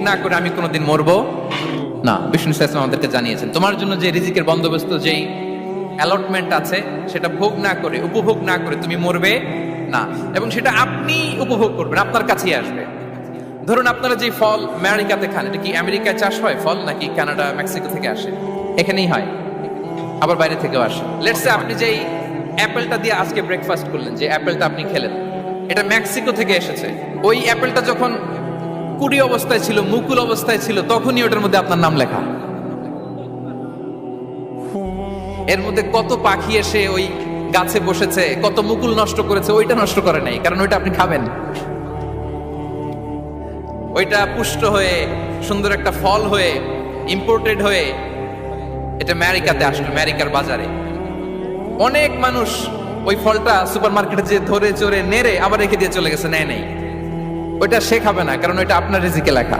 না করে আমি কোনোদিন মরবো না। বিষ্ণু ইসলাম আমাদেরকে জানিয়েছেন তোমার জন্য যে রিজিকের বন্দোবস্ত, যেই অ্যালটমেন্ট আছে, সেটা ভোগ না করে, উপভোগ না করে তুমি মরবে না, এবং সেটা আপনি উপভোগ করবেন, আপনার কাছেই আসবে। ধরুন আপনারা যে ফল আমেরিকাতে খান, এটা কি আমেরিকায় চাষ হয় ফল, নাকি কানাডা মেক্সিকো থেকে আসে? এখানেই হয়, আবার বাইরে থেকেও আসে। লেটস সে আপনি যেই অ্যাপেলটা দিয়ে আজকে ব্রেকফাস্ট করলেন, যে অ্যাপেলটা আপনি খেলেন, এটা মেক্সিকো থেকে এসেছে। ওই অ্যাপেলটা যখন কুড়ি অবস্থায় ছিল, মুকুল অবস্থায় ছিল, তখনই ওটার মধ্যে আপনার নাম লেখা। এর মধ্যে কত পাখি এসে ওই গাছে বসেছে, কত মুকুল নষ্ট করেছে, ওইটা নষ্ট করে নাই, কারণ ওইটা আপনি খাবেন। ওইটা পুষ্ট হয়ে সুন্দর একটা ফল হয়ে ইম্পোর্টেড হয়ে এটা আমেরিকাতে আসলো, আমেরিকার বাজারে। অনেক মানুষ ওই ফলটা সুপার মার্কেটে যে ধরে চড়ে নেড়ে আবার রেখে দিয়ে চলে গেছে, নেয় নেই। ওইটা সে খাবে না, কারণ ওইটা আপনার রিজিকে লেখা।